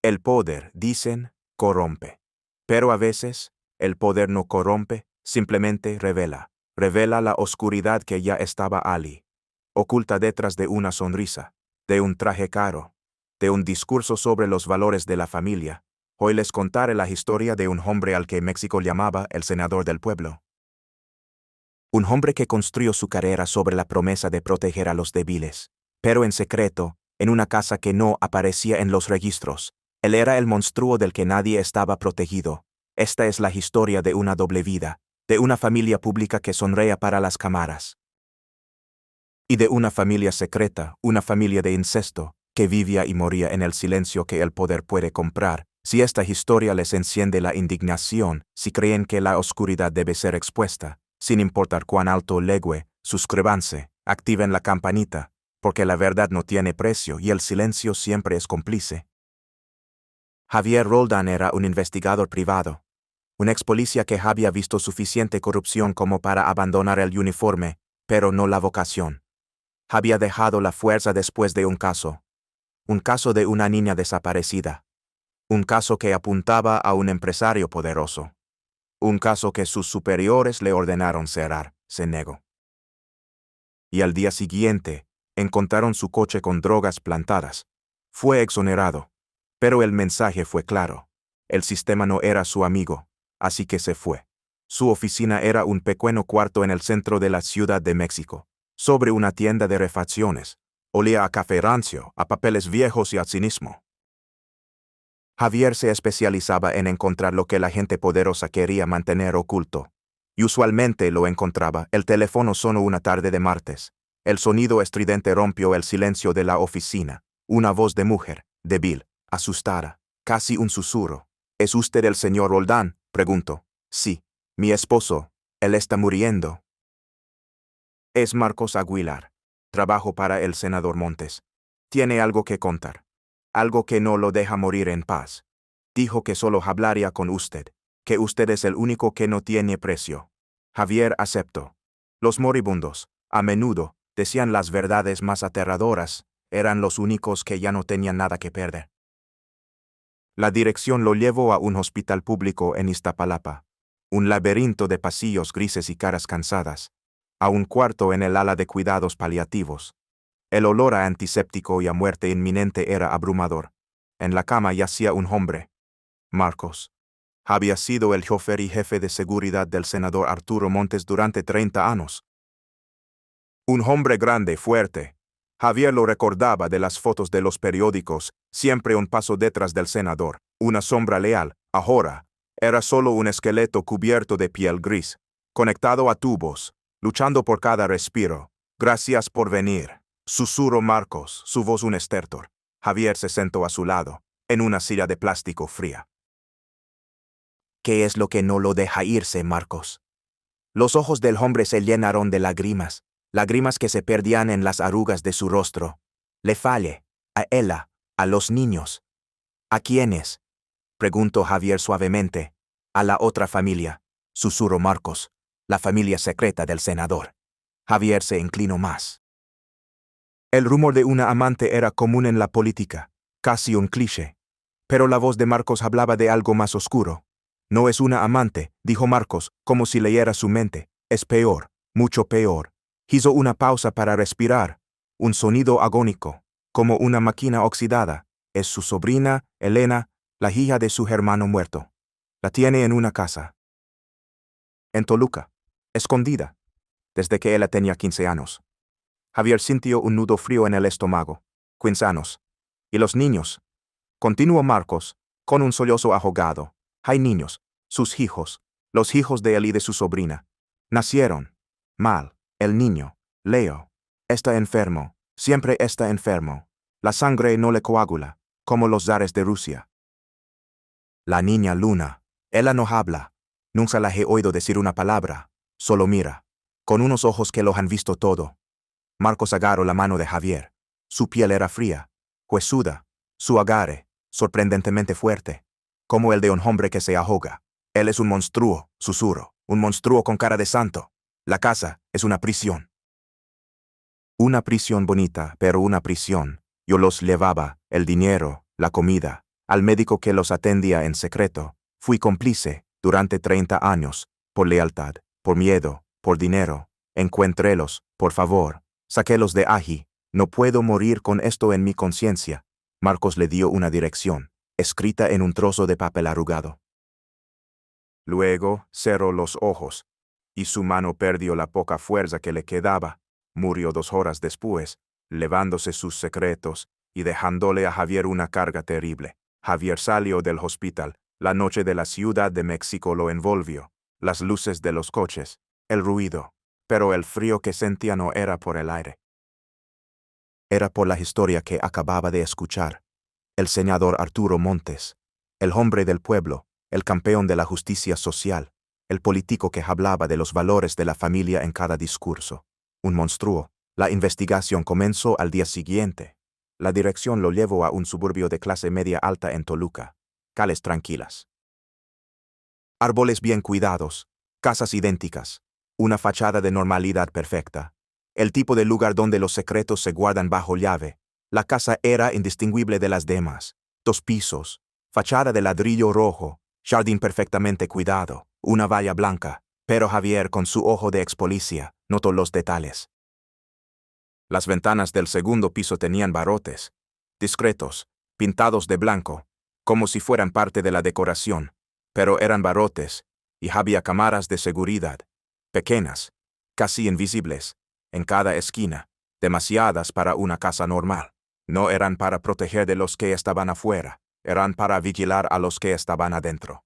El poder, dicen, corrompe. Pero a veces, el poder no corrompe, simplemente revela. Revela la oscuridad que ya estaba allí, oculta detrás de una sonrisa, de un traje caro, de un discurso sobre los valores de la familia. Hoy les contaré la historia de un hombre al que México llamaba el senador del pueblo. Un hombre que construyó su carrera sobre la promesa de proteger a los débiles, pero en secreto, en una casa que no aparecía en los registros. Él era el monstruo del que nadie estaba protegido. Esta es la historia de una doble vida, de una familia pública que sonreía para las cámaras, y de una familia secreta, una familia de incesto, que vivía y moría en el silencio que el poder puede comprar. Si esta historia les enciende la indignación, si creen que la oscuridad debe ser expuesta, sin importar cuán alto legüe, suscríbanse, activen la campanita, porque la verdad no tiene precio y el silencio siempre es cómplice. Javier Roldán era un investigador privado, un ex policía que había visto suficiente corrupción como para abandonar el uniforme, pero no la vocación. Había dejado la fuerza después de un caso de una niña desaparecida, un caso que apuntaba a un empresario poderoso, un caso que sus superiores le ordenaron cerrar. Se negó. Y al día siguiente, encontraron su coche con drogas plantadas. Fue exonerado, pero el mensaje fue claro. El sistema no era su amigo, así que se fue. Su oficina era un pequeño cuarto en el centro de la Ciudad de México, sobre una tienda de refacciones. Olía a café rancio, a papeles viejos y a cinismo. Javier se especializaba en encontrar lo que la gente poderosa quería mantener oculto. Y usualmente lo encontraba. El teléfono sonó una tarde de martes. El sonido estridente rompió el silencio de la oficina. Una voz de mujer, débil, asustada, casi un susurro. ¿Es usted el señor Roldán?, preguntó. Sí, mi esposo. Él está muriendo. Es Marcos Aguilar. Trabajo para el senador Montes. Tiene algo que contar. Algo que no lo deja morir en paz. Dijo que solo hablaría con usted, que usted es el único que no tiene precio. Javier aceptó. Los moribundos, a menudo, decían las verdades más aterradoras, eran los únicos que ya no tenían nada que perder. La dirección lo llevó a un hospital público en Iztapalapa, un laberinto de pasillos grises y caras cansadas, a un cuarto en el ala de cuidados paliativos. El olor a antiséptico y a muerte inminente era abrumador. En la cama yacía un hombre. Marcos. Había sido el chofer y jefe de seguridad del senador Arturo Montes durante 30 años. Un hombre grande, fuerte. Javier lo recordaba de las fotos de los periódicos, siempre un paso detrás del senador, una sombra leal. Ahora, era solo un esqueleto cubierto de piel gris, conectado a tubos, luchando por cada respiro. Gracias por venir, susurró Marcos, su voz un estertor. Javier se sentó a su lado, en una silla de plástico fría. ¿Qué es lo que no lo deja irse, Marcos? Los ojos del hombre se llenaron de lágrimas, lágrimas que se perdían en las arrugas de su rostro. Le falle, a ella, a los niños. ¿A quiénes?, preguntó Javier suavemente. A la otra familia, susurró Marcos, la familia secreta del senador. Javier se inclinó más. El rumor de una amante era común en la política, casi un cliché. Pero la voz de Marcos hablaba de algo más oscuro. No es una amante, dijo Marcos, como si leyera su mente. Es peor, mucho peor. Hizo una pausa para respirar. Un sonido agónico, como una máquina oxidada. Es su sobrina, Elena, la hija de su hermano muerto. La tiene en una casa. En Toluca. Escondida. Desde que ella tenía 15 años. Javier sintió un nudo frío en el estómago. 15 años. ¿Y los niños?, continuó Marcos, con un sollozo ahogado. Hay niños, sus hijos, los hijos de él y de su sobrina. Nacieron mal. El niño, Leo, está enfermo, siempre está enfermo. La sangre no le coagula, como los zares de Rusia. La niña Luna, ella no habla. Nunca la he oído decir una palabra, solo mira, con unos ojos que lo han visto todo. Marcos agarró la mano de Javier. Su piel era fría, huesuda, su agarre, sorprendentemente fuerte, como el de un hombre que se ahoga. Él es un monstruo, susurró, un monstruo con cara de santo. La casa es una prisión. Una prisión bonita, pero una prisión. Yo los llevaba, el dinero, la comida, al médico que los atendía en secreto. Fui cómplice, durante 30 años, por lealtad, por miedo, por dinero. Encuéntrelos, por favor. Saquélos de allí. No puedo morir con esto en mi conciencia. Marcos le dio una dirección, escrita en un trozo de papel arrugado. Luego cerró los ojos, y su mano perdió la poca fuerza que le quedaba. Murió 2 horas después, llevándose sus secretos y dejándole a Javier una carga terrible. Javier salió del hospital. La noche de la Ciudad de México lo envolvió. Las luces de los coches, el ruido, pero el frío que sentía no era por el aire. Era por la historia que acababa de escuchar. El senador Arturo Montes, el hombre del pueblo, el campeón de la justicia social, el político que hablaba de los valores de la familia en cada discurso. Un monstruo. La investigación comenzó al día siguiente. La dirección lo llevó a un suburbio de clase media alta en Toluca. Calles tranquilas. Árboles bien cuidados, casas idénticas, una fachada de normalidad perfecta. El tipo de lugar donde los secretos se guardan bajo llave. La casa era indistinguible de las demás. 2 pisos, fachada de ladrillo rojo, jardín perfectamente cuidado, una valla blanca. Pero Javier, con su ojo de expolicia, notó los detalles. Las ventanas del segundo piso tenían barrotes, discretos, pintados de blanco, como si fueran parte de la decoración, pero eran barrotes, y había cámaras de seguridad, pequeñas, casi invisibles, en cada esquina, demasiadas para una casa normal. No eran para proteger de los que estaban afuera, eran para vigilar a los que estaban adentro.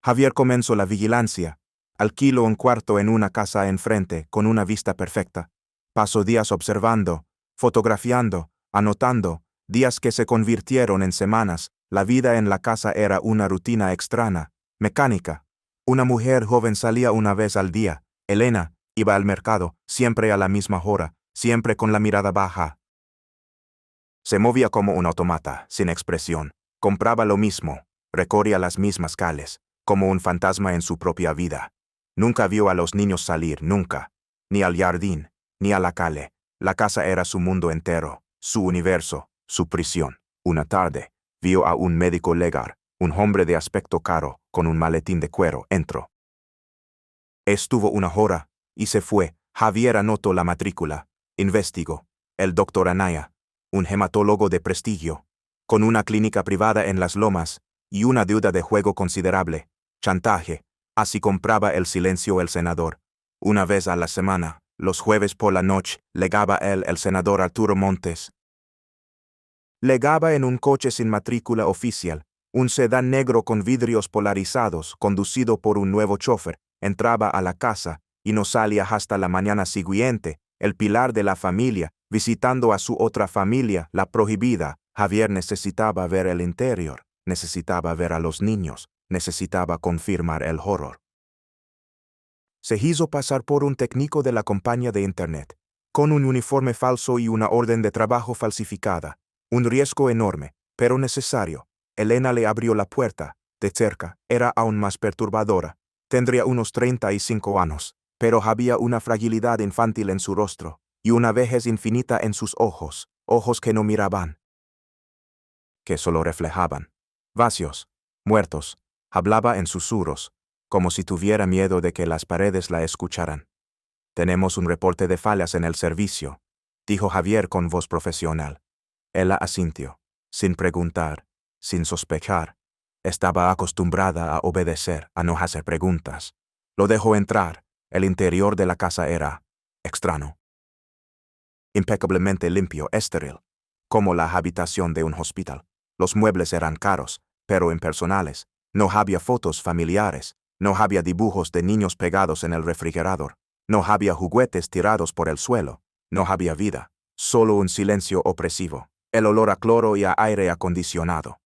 Javier comenzó la vigilancia. Alquiló un cuarto en una casa enfrente con una vista perfecta. Pasó días observando, fotografiando, anotando, días que se convirtieron en semanas. La vida en la casa era una rutina extraña, mecánica. Una mujer joven salía una vez al día. Elena iba al mercado, siempre a la misma hora, siempre con la mirada baja. Se movía como un automata, sin expresión. Compraba lo mismo, recorría las mismas calles, como un fantasma en su propia vida. Nunca vio a los niños salir, nunca. Ni al jardín, ni a la calle. La casa era su mundo entero, su universo, su prisión. Una tarde, vio a un médico legal, un hombre de aspecto caro, con un maletín de cuero, entró. Estuvo 1 hora, y se fue. Javier anotó la matrícula. Investigó. El doctor Anaya, un hematólogo de prestigio, con una clínica privada en Las Lomas, y una deuda de juego considerable. Chantaje. Así compraba el silencio el senador. Una vez a la semana, los jueves por la noche, legaba él el senador Arturo Montes. Legaba en un coche sin matrícula oficial, un sedán negro con vidrios polarizados, conducido por un nuevo chofer. Entraba a la casa, y no salía hasta la mañana siguiente, el pilar de la familia, visitando a su otra familia, la prohibida. Javier necesitaba ver el interior, necesitaba ver a los niños, necesitaba confirmar el horror. Se hizo pasar por un técnico de la compañía de Internet, con un uniforme falso y una orden de trabajo falsificada. Un riesgo enorme, pero necesario. Elena le abrió la puerta. De cerca, era aún más perturbadora. Tendría unos 35 años, pero había una fragilidad infantil en su rostro, y una vejez infinita en sus ojos, ojos que no miraban, que solo reflejaban. Vacíos, muertos. Hablaba en susurros, como si tuviera miedo de que las paredes la escucharan. «Tenemos un reporte de fallas en el servicio», dijo Javier con voz profesional. Ella asintió, sin preguntar, sin sospechar. Estaba acostumbrada a obedecer, a no hacer preguntas. Lo dejó entrar. El interior de la casa era extraño. Impecablemente limpio, estéril, como la habitación de un hospital. Los muebles eran caros, pero impersonales. No había fotos familiares, no había dibujos de niños pegados en el refrigerador, no había juguetes tirados por el suelo, no había vida, solo un silencio opresivo, el olor a cloro y a aire acondicionado.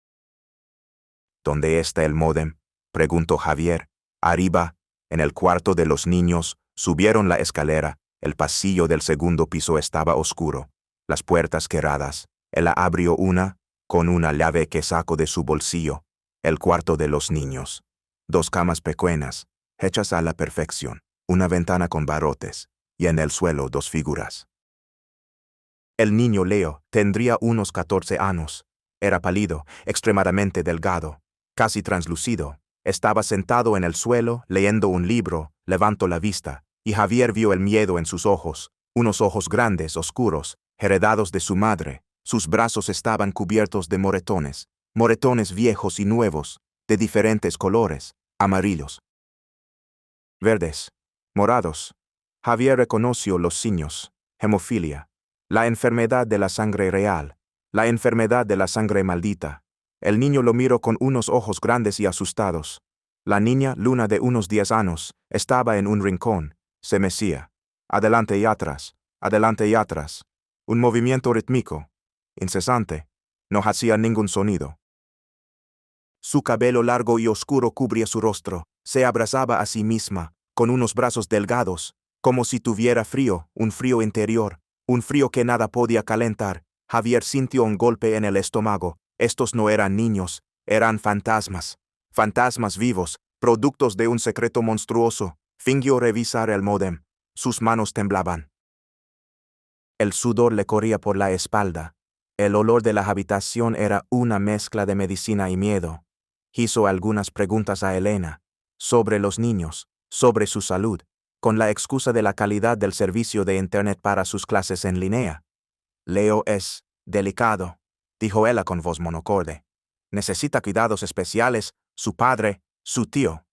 ¿Dónde está el módem?, preguntó Javier. Arriba, en el cuarto de los niños. Subieron la escalera. El pasillo del segundo piso estaba oscuro, las puertas cerradas. Ella abrió una, con una llave que sacó de su bolsillo. El cuarto de los niños. 2 camas pequeñas, hechas a la perfección, una ventana con barrotes, y en el suelo 2 figuras. El niño Leo tendría unos 14 años. Era pálido, extremadamente delgado, casi translúcido. Estaba sentado en el suelo, leyendo un libro. Levantó la vista, y Javier vio el miedo en sus ojos, unos ojos grandes, oscuros, heredados de su madre. Sus brazos estaban cubiertos de moretones, moretones viejos y nuevos, de diferentes colores, amarillos, verdes, morados. Javier reconoció los signos: hemofilia, la enfermedad de la sangre real, la enfermedad de la sangre maldita. El niño lo miró con unos ojos grandes y asustados. La niña, Luna, de unos 10 años, estaba en un rincón, se mecía. Adelante y atrás, adelante y atrás. Un movimiento rítmico, incesante. No hacía ningún sonido. Su cabello largo y oscuro cubría su rostro. Se abrazaba a sí misma, con unos brazos delgados, como si tuviera frío, un frío interior, un frío que nada podía calentar. Javier sintió un golpe en el estómago. Estos no eran niños, eran fantasmas. Fantasmas vivos, productos de un secreto monstruoso. Fingió revisar el módem. Sus manos temblaban. El sudor le corría por la espalda. El olor de la habitación era una mezcla de medicina y miedo. Hizo algunas preguntas a Elena, sobre los niños, sobre su salud, con la excusa de la calidad del servicio de Internet para sus clases en línea. Leo es delicado, dijo ella con voz monocorde. Necesita cuidados especiales, su padre, su tío.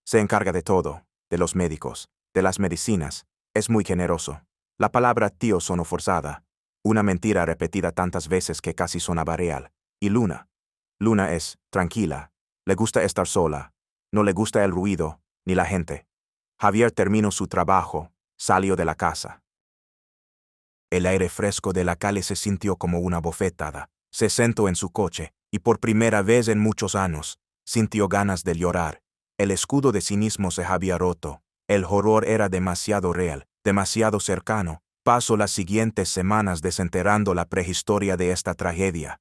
Se encarga de todo, de los médicos, de las medicinas, es muy generoso. La palabra tío sonó forzada, una mentira repetida tantas veces que casi sonaba real. Y Luna. Luna es tranquila, le gusta estar sola, no le gusta el ruido, ni la gente. Javier terminó su trabajo, salió de la casa. El aire fresco de la calle se sintió como una bofetada. Se sentó en su coche, y por primera vez en muchos años, sintió ganas de llorar. El escudo de cinismo se había roto. El horror era demasiado real, demasiado cercano. Pasó las siguientes semanas desenterrando la prehistoria de esta tragedia.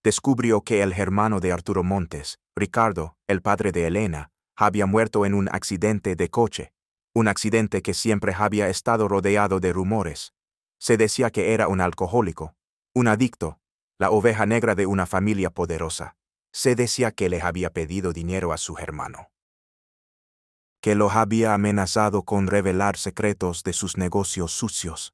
Descubrió que el hermano de Arturo Montes, Ricardo, el padre de Elena, había muerto en un accidente de coche. Un accidente que siempre había estado rodeado de rumores. Se decía que era un alcohólico, un adicto, la oveja negra de una familia poderosa. Se decía que le había pedido dinero a su hermano, que lo había amenazado con revelar secretos de sus negocios sucios.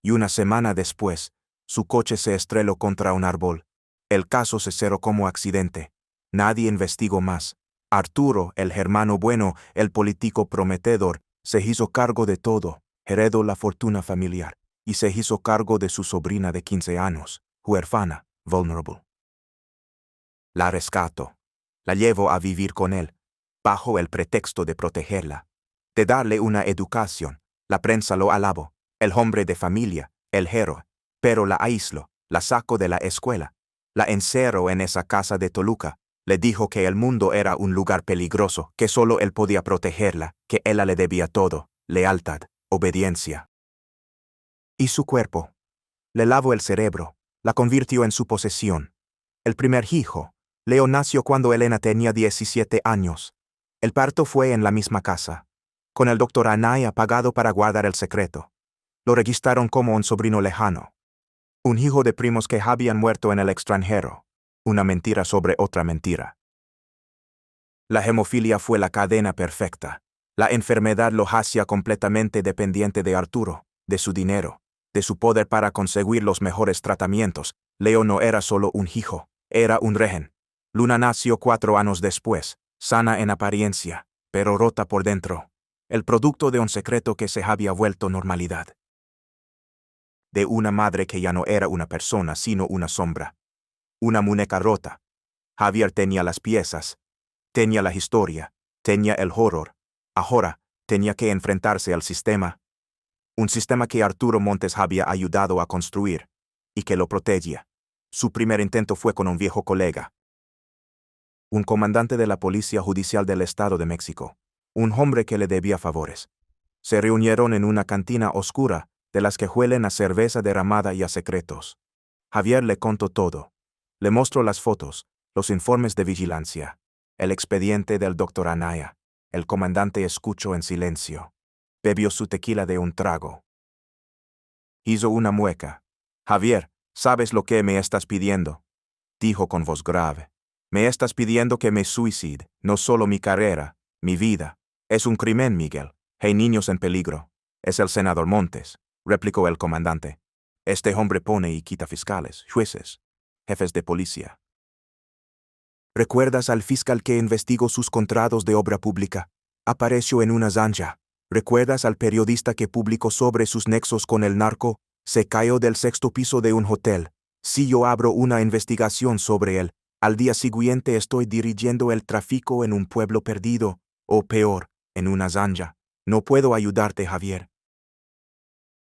Y una semana después, su coche se estrelló contra un árbol. El caso se cerró como accidente. Nadie investigó más. Arturo, el hermano bueno, el político prometedor, se hizo cargo de todo, heredó la fortuna familiar, y se hizo cargo de su sobrina de 15 años, huérfana, vulnerable. La rescató. La llevó a vivir con él, bajo el pretexto de protegerla, de darle una educación. La prensa lo alabó, el hombre de familia, el héroe, pero la aisló, la sacó de la escuela, la encerró en esa casa de Toluca. Le dijo que el mundo era un lugar peligroso, que solo él podía protegerla, que ella le debía todo, lealtad, obediencia. Y su cuerpo. Le lavó el cerebro, la convirtió en su posesión. El primer hijo, Leo, nació cuando Elena tenía 17 años. El parto fue en la misma casa, con el doctor Anaya pagado para guardar el secreto. Lo registraron como un sobrino lejano. Un hijo de primos que habían muerto en el extranjero. Una mentira sobre otra mentira. La hemofilia fue la cadena perfecta. La enfermedad lo hacía completamente dependiente de Arturo, de su dinero, de su poder para conseguir los mejores tratamientos. Leo no era solo un hijo, era un rehén. Luna nació 4 años después, sana en apariencia, pero rota por dentro. El producto de un secreto que se había vuelto normalidad. De una madre que ya no era una persona sino una sombra. Una muñeca rota. Javier tenía las piezas, tenía la historia, tenía el horror. Ahora, tenía que enfrentarse al sistema. Un sistema que Arturo Montes había ayudado a construir, y que lo protegía. Su primer intento fue con un viejo colega. Un comandante de la Policía Judicial del Estado de México. Un hombre que le debía favores. Se reunieron en una cantina oscura, de las que huelen a cerveza derramada y a secretos. Javier le contó todo. Le mostró las fotos, los informes de vigilancia, el expediente del doctor Anaya. El comandante escuchó en silencio. Bebió su tequila de un trago. Hizo una mueca. Javier, ¿Sabes lo que me estás pidiendo?, dijo con voz grave. Me estás pidiendo que me suicide, no solo mi carrera, mi vida. Es un crimen, Miguel. Hay niños en peligro. Es el senador Montes, replicó el comandante. Este hombre pone y quita fiscales, jueces, jefes de policía. ¿Recuerdas al fiscal que investigó sus contratos de obra pública? Apareció en una zanja. ¿Recuerdas al periodista que publicó sobre sus nexos con el narco? Se cayó del 6º piso de un hotel. Si yo abro una investigación sobre él, al día siguiente estoy dirigiendo el tráfico en un pueblo perdido, o peor, en una zanja. No puedo ayudarte, Javier.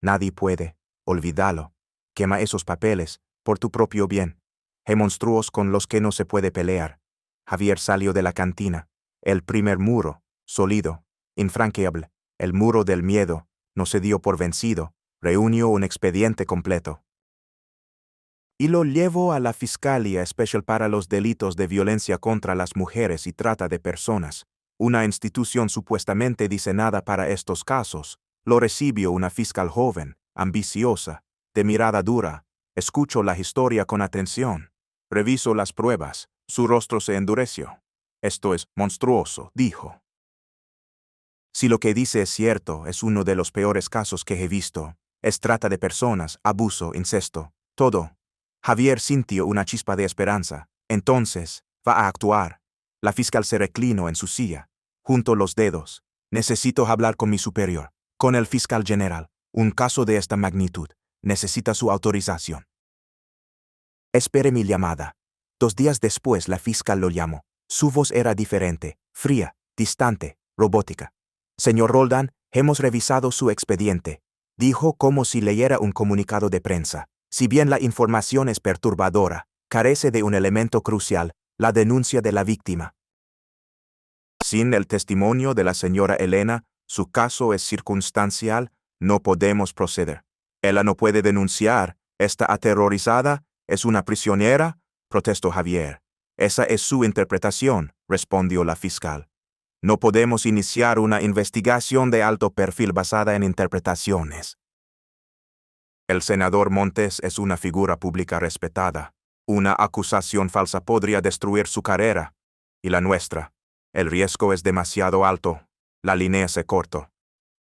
Nadie puede. Olvídalo. Quema esos papeles, por tu propio bien. Hay monstruos con los que no se puede pelear. Javier salió de la cantina. El primer muro, sólido, infranqueable, el muro del miedo, no se dio por vencido, reunió un expediente completo. Y lo llevó a la Fiscalía Especial para los Delitos de Violencia contra las Mujeres y Trata de Personas, una institución supuestamente diseñada para estos casos. Lo recibió una fiscal joven, ambiciosa, de mirada dura. Escuchó la historia con atención. Revisó las pruebas. Su rostro se endureció. Esto es monstruoso, dijo. Si lo que dice es cierto, es uno de los peores casos que he visto. Es trata de personas, abuso, incesto, todo. Javier sintió una chispa de esperanza. Entonces, va a actuar. La fiscal se reclinó en su silla. Juntó los dedos. Necesito hablar con mi superior, con el fiscal general. Un caso de esta magnitud necesita su autorización. Espere mi llamada. 2 días después la fiscal lo llamó. Su voz era diferente, fría, distante, robótica. Señor Roldán, hemos revisado su expediente, dijo como si leyera un comunicado de prensa. Si bien la información es perturbadora, carece de un elemento crucial, la denuncia de la víctima. Sin el testimonio de la señora Elena, su caso es circunstancial, no podemos proceder. Ella no puede denunciar, está aterrorizada, es una prisionera, protestó Javier. Esa es su interpretación, respondió la fiscal. No podemos iniciar una investigación de alto perfil basada en interpretaciones. El senador Montes es una figura pública respetada. Una acusación falsa podría destruir su carrera. Y la nuestra. El riesgo es demasiado alto. La línea se cortó.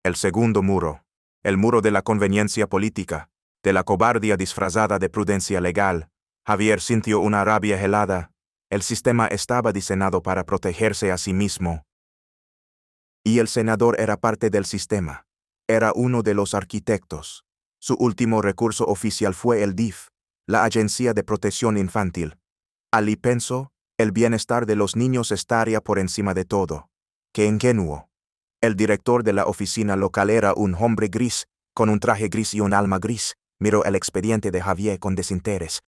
El segundo muro. El muro de la conveniencia política, de la cobardía disfrazada de prudencia legal. Javier sintió una rabia helada. El sistema estaba diseñado para protegerse a sí mismo. Y el senador era parte del sistema. Era uno de los arquitectos. Su último recurso oficial fue el DIF, la Agencia de Protección Infantil. Ali pensó, el bienestar de los niños estaría por encima de todo. ¡Qué ingenuo! El director de la oficina local era un hombre gris, con un traje gris y un alma gris. Miró el expediente de Javier con desinterés.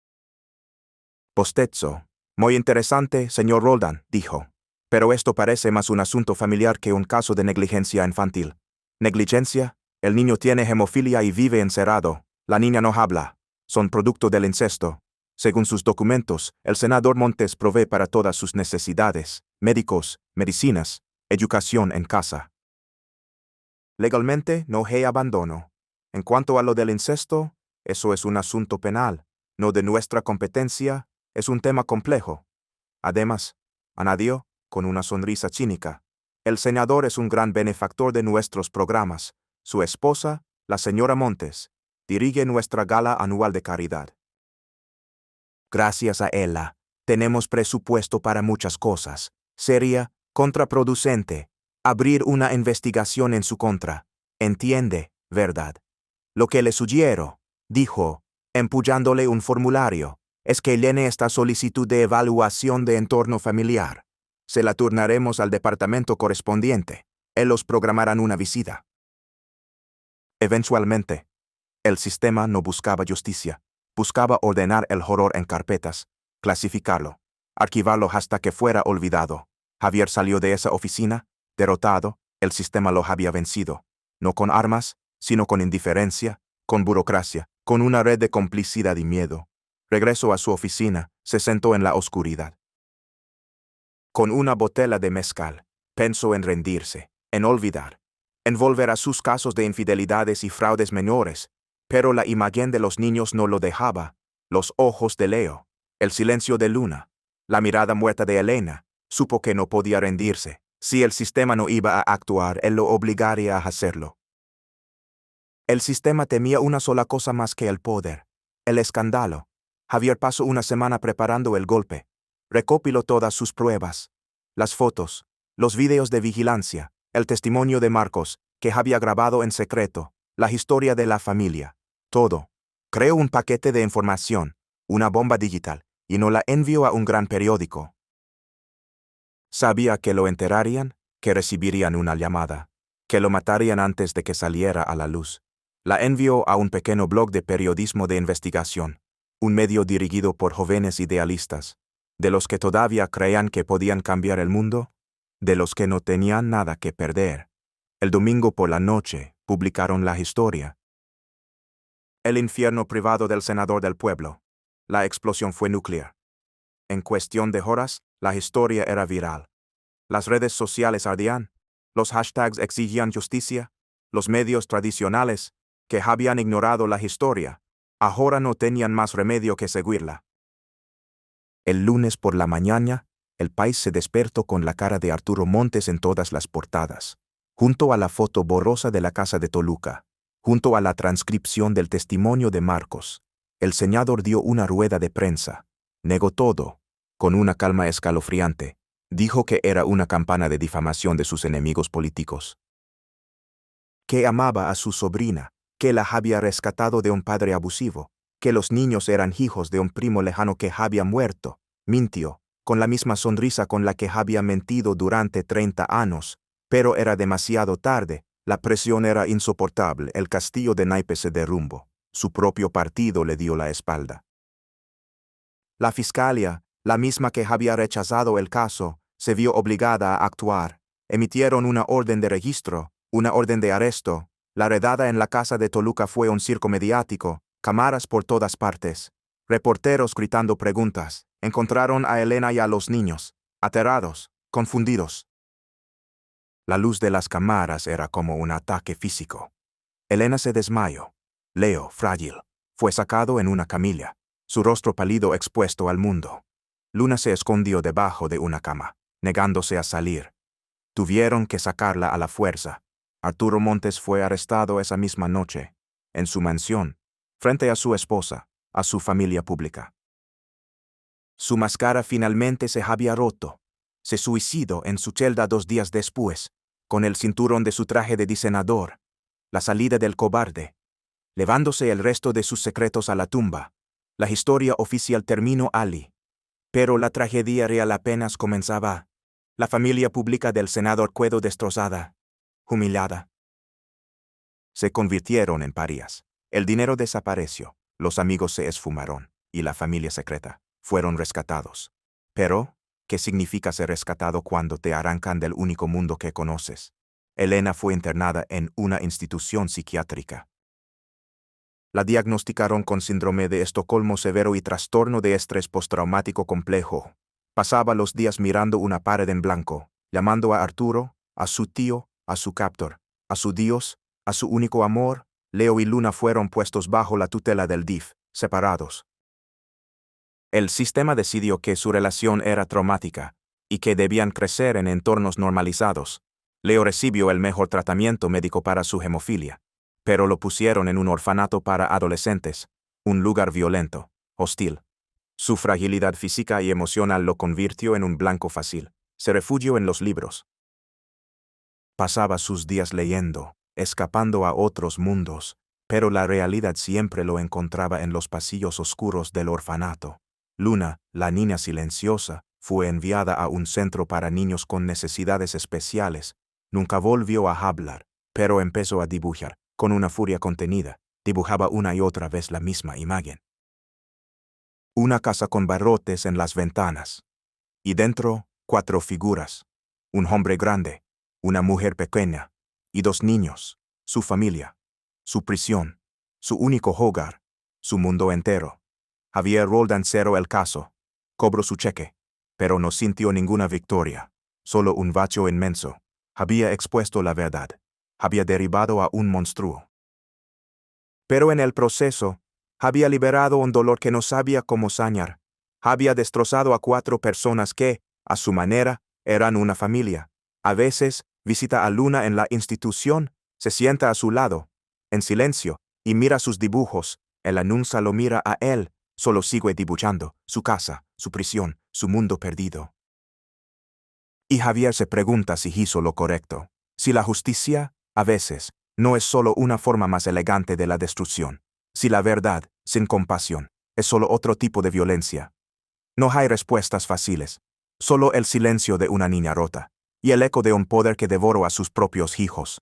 Bostezó. Muy interesante, señor Roldán, dijo. Pero esto parece más un asunto familiar que un caso de negligencia infantil. ¿Negligencia? El niño tiene hemofilia y vive encerrado. La niña no habla. Son producto del incesto. Según sus documentos, el senador Montes provee para todas sus necesidades, médicos, medicinas, educación en casa. Legalmente no hay abandono. En cuanto a lo del incesto, eso es un asunto penal, no de nuestra competencia, es un tema complejo. Además, añadió, con una sonrisa cínica, el senador es un gran benefactor de nuestros programas. Su esposa, la señora Montes, dirige nuestra gala anual de caridad. Gracias a ella, tenemos presupuesto para muchas cosas. Sería contraproducente abrir una investigación en su contra. Entiende, ¿verdad? Lo que le sugiero, dijo, empujándole un formulario, es que llene esta solicitud de evaluación de entorno familiar. Se la turnaremos al departamento correspondiente. Ellos programarán una visita. Eventualmente, el sistema no buscaba justicia, buscaba ordenar el horror en carpetas, clasificarlo, archivarlo hasta que fuera olvidado. Javier salió de esa oficina, derrotado, el sistema lo había vencido, no con armas, sino con indiferencia, con burocracia, con una red de complicidad y miedo. Regresó a su oficina, se sentó en la oscuridad. Con una botella de mezcal, pensó en rendirse, en olvidar, en volver a sus casos de infidelidades y fraudes menores, pero la imagen de los niños no lo dejaba. Los ojos de Leo, el silencio de Luna, la mirada muerta de Elena, supo que no podía rendirse. Si el sistema no iba a actuar, él lo obligaría a hacerlo. El sistema temía una sola cosa más que el poder: el escándalo. Javier pasó una semana preparando el golpe. Recopiló todas sus pruebas: las fotos, los videos de vigilancia, el testimonio de Marcos, que había grabado en secreto, la historia de la familia, todo. Creó un paquete de información, una bomba digital, y no la envió a un gran periódico. Sabía que lo enterrarían, que recibirían una llamada, que lo matarían antes de que saliera a la luz. La envió a un pequeño blog de periodismo de investigación, un medio dirigido por jóvenes idealistas, de los que todavía creían que podían cambiar el mundo, de los que no tenían nada que perder. El domingo por la noche publicaron la historia. El infierno privado del senador del pueblo. La explosión fue nuclear. En cuestión de horas, la historia era viral. Las redes sociales ardían, los hashtags exigían justicia, los medios tradicionales, que habían ignorado la historia, ahora no tenían más remedio que seguirla. El lunes por la mañana, el país se despertó con la cara de Arturo Montes en todas las portadas, junto a la foto borrosa de la casa de Toluca, junto a la transcripción del testimonio de Marcos. El senador dio una rueda de prensa, negó todo, con una calma escalofriante. Dijo que era una campaña de difamación de sus enemigos políticos, que amaba a su sobrina, que la había rescatado de un padre abusivo, que los niños eran hijos de un primo lejano que había muerto. Mintió, con la misma sonrisa con la que había mentido durante 30 años, pero era demasiado tarde, la presión era insoportable, el castillo de naipes se derrumbó, su propio partido le dio la espalda. La fiscalía, la misma que había rechazado el caso, se vio obligada a actuar. Emitieron una orden de registro, una orden de arresto. La redada en la casa de Toluca fue un circo mediático, cámaras por todas partes, reporteros gritando preguntas. Encontraron a Elena y a los niños, aterrados, confundidos. La luz de las cámaras era como un ataque físico. Elena se desmayó. Leo, frágil, fue sacado en una camilla, su rostro pálido expuesto al mundo. Luna se escondió debajo de una cama, negándose a salir. Tuvieron que sacarla a la fuerza. Arturo Montes fue arrestado esa misma noche, en su mansión, frente a su esposa, a su familia pública. Su máscara finalmente se había roto. Se suicidó en su celda 2 días después, con el cinturón de su traje de diseñador, la salida del cobarde, llevándose el resto de sus secretos a la tumba. La historia oficial terminó allí. Pero la tragedia real apenas comenzaba. La familia pública del senador quedó destrozada, humillada. Se convirtieron en parias. El dinero desapareció, los amigos se esfumaron, y la familia secreta fueron rescatados. Pero, ¿qué significa ser rescatado cuando te arrancan del único mundo que conoces? Elena fue internada en una institución psiquiátrica. La diagnosticaron con síndrome de Estocolmo severo y trastorno de estrés postraumático complejo. Pasaba los días mirando una pared en blanco, llamando a Arturo, a su tío, a su captor, a su Dios, a su único amor. Leo y Luna fueron puestos bajo la tutela del DIF, separados. El sistema decidió que su relación era traumática y que debían crecer en entornos normalizados. Leo recibió el mejor tratamiento médico para su hemofilia, pero lo pusieron en un orfanato para adolescentes, un lugar violento, hostil. Su fragilidad física y emocional lo convirtió en un blanco fácil. Se refugió en los libros. Pasaba sus días leyendo, escapando a otros mundos, pero la realidad siempre lo encontraba en los pasillos oscuros del orfanato. Luna, la niña silenciosa, fue enviada a un centro para niños con necesidades especiales. Nunca volvió a hablar, pero empezó a dibujar, con una furia contenida. Dibujaba una y otra vez la misma imagen. Una casa con barrotes en las ventanas. Y dentro, 4 figuras. Un hombre grande, una mujer pequeña, y 2 niños, su familia, su prisión, su único hogar, su mundo entero. Javier Roldán cerró el caso, cobró su cheque, pero no sintió ninguna victoria, solo un vacío inmenso. Había expuesto la verdad, había derribado a un monstruo. Pero en el proceso, Había liberado un dolor que no sabía cómo sanar. Había destrozado a 4 personas que, a su manera, eran una familia. A veces, visita a Luna en la institución, se sienta a su lado, en silencio, y mira sus dibujos. El anuncio lo mira a él, solo sigue dibujando, su casa, su prisión, su mundo perdido. Y Javier se pregunta si hizo lo correcto. Si la justicia, a veces, no es solo una forma más elegante de la destrucción. Si la verdad, sin compasión, es solo otro tipo de violencia. No hay respuestas fáciles. Solo el silencio de una niña rota. Y el eco de un poder que devoró a sus propios hijos.